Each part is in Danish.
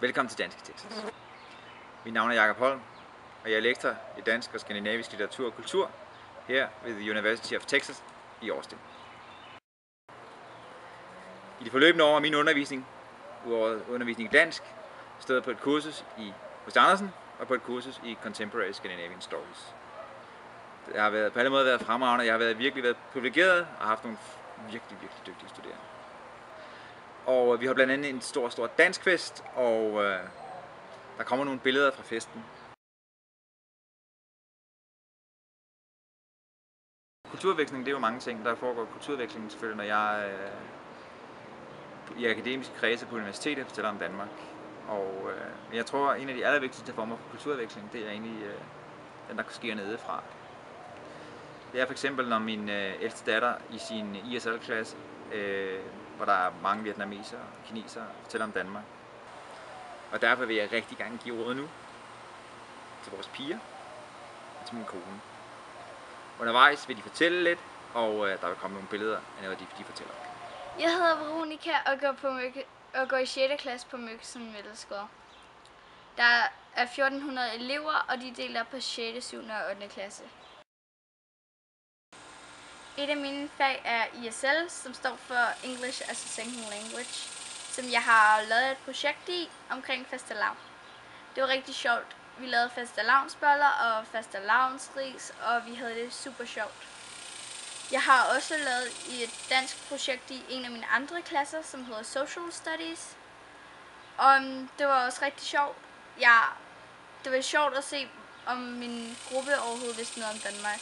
Velkommen til Dansk i Texas. Mit navn er Jakob Holm, og jeg er lektor i dansk og skandinavisk litteratur og kultur her ved The University of Texas i Austin. I de forløbende år af min undervisning, udover undervisning i dansk, stod jeg på et kursus i H.C. Andersen og på et kursus i Contemporary Scandinavian Stories. Jeg har på alle måder været fremragende, jeg har virkelig været privilegeret og haft nogle virkelig dygtige studerende. Og vi har blandt andet en stor danskfest, og der kommer nogle billeder fra festen. Kulturveksling, det er jo mange ting. Der foregår kulturveksling selvfølgelig, når jeg i akademiske kredse på universitetet fortæller om Danmark. Og jeg tror, at en af de allervigtigste former for kulturveksling, det er egentlig den, der sker nedefra. Det er for eksempel, når min ældste datter i sin ISL-klasse, hvor der er mange vietnamesere og kinesere, fortæller om Danmark. Og derfor vil jeg rigtig gerne give ordet nu til vores piger og til min kone. Undervejs vil de fortælle lidt, og der vil komme nogle billeder af noget, de fortæller. Jeg hedder Veronica og går i 6. klasse på Møkkesen Middelskole. Der er 1400 elever, og de deler på 6., 7. og 8. klasse. Et af mine fag er ISL, som står for English as a Second Language, som jeg har lavet et projekt i omkring fastelavn. Det var rigtig sjovt. Vi lavede fastelavnsboller og fastelavnsris, og vi havde det super sjovt. Jeg har også lavet et dansk projekt i en af mine andre klasser, som hedder Social Studies. Og det var også rigtig sjovt. Det var sjovt at se, om min gruppe overhovedet vidste noget om Danmark.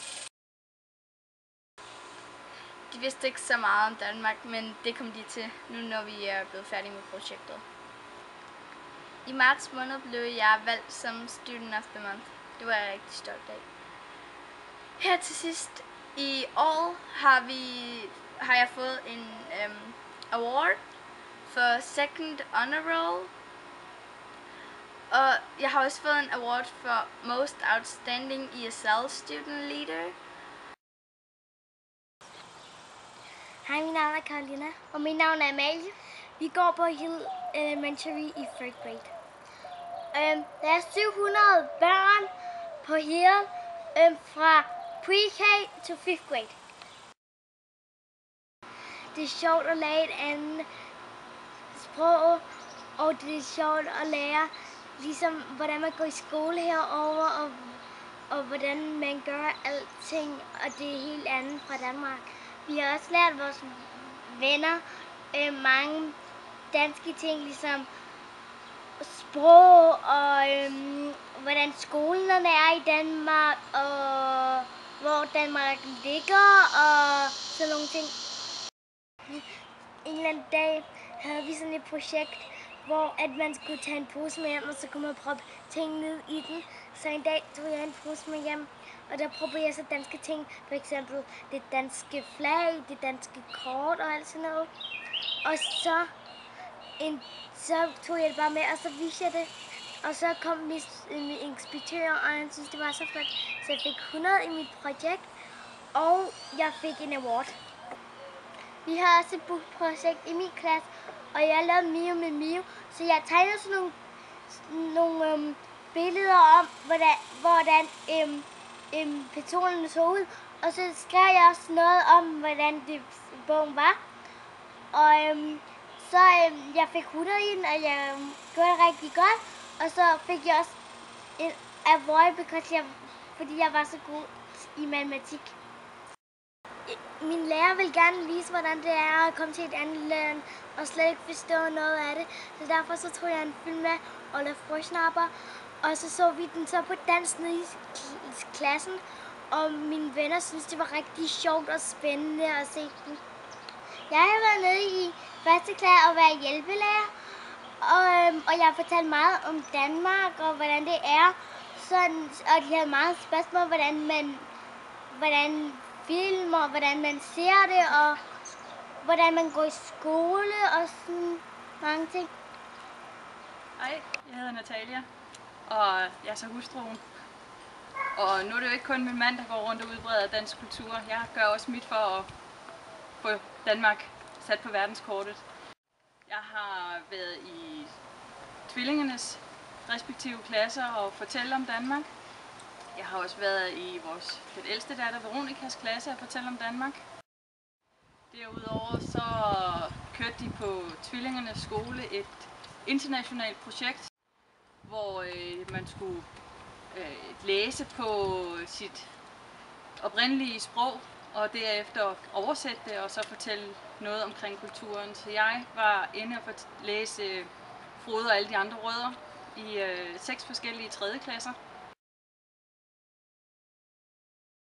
De vidste ikke så meget om Danmark, men det kom de til, nu når vi er blevet færdige med projektet. I marts måned blev jeg valgt som Student of the Month. Det var jeg rigtig stolt af. Her til sidst i år har jeg fået en award for Second Honor Roll. Og jeg har også fået en award for Most Outstanding ESL Student Leader. Hej, mit navn er Karolina. Og mit navn er Amalie. Vi går på Hill Elementary i 3rd grade. Der er 700 børn på Hill fra pre-K til 5th grade. Det er sjovt at lære et andet sprog, og det er sjovt at lære, ligesom, hvordan man går i skole herovre, og hvordan man gør alting, og det er helt andet fra Danmark. Vi har også lært vores venner mange danske ting, ligesom sprog og hvordan skolerne er i Danmark, og hvor Danmark ligger og sådan nogle ting. En eller anden dag havde vi sådan et projekt, hvor at man skulle tage en pose med hjem, og så kunne man proppe ting ned i den. Så en dag tog jeg en pose med hjem, og der proppede jeg så danske ting, for eksempel det danske flag, det danske kort og alt sådan noget. Og så tog jeg det bare med, og så viste jeg det. Og så kom min inspektør, og han syntes, det var så flot. Så jeg fik 100 i mit projekt, og jeg fik en award. Vi har også et bookprojekt i min klasse, og jeg lavede Mio med Mio. Så jeg tegnede sådan nogle billeder om, hvordan personerne så ud. Og så skrev jeg også noget om, hvordan bogen var. Og jeg fik 100 i den, og jeg gjorde det rigtig godt. Og så fik jeg også en award, fordi jeg var så god i matematik. Min lærer vil gerne vise, hvordan det er at komme til et andet land og slet ikke forstå noget af det. Så derfor så tog jeg en film med, Olaf Frøsnapper, og så vi den så på dansk nede i klassen. Og mine venner synes, det var rigtig sjovt og spændende at se den. Jeg har været nede i 1. klasse og været hjælpelærer, og jeg har fortalt meget om Danmark og hvordan det er. Og de havde meget spørgsmål, hvordan film og hvordan man ser det, og hvordan man går i skole og sådan mange ting. Hej, jeg hedder Natalia, og jeg er så hustruen. Og nu er det jo ikke kun min mand, der går rundt og udbreder dansk kultur. Jeg gør også mit for at få Danmark sat på verdenskortet. Jeg har været i tvillingernes respektive klasser og fortælle om Danmark. Jeg har også været i den ældste datter Veronikas klasse og fortælle om Danmark. Derudover så kørte de på tvillingernes skole et internationalt projekt, hvor man skulle læse på sit oprindelige sprog og derefter oversætte det og så fortælle noget omkring kulturen. Så jeg var inde og læse Frode og alle de andre rødder i 6 forskellige 3. klasser.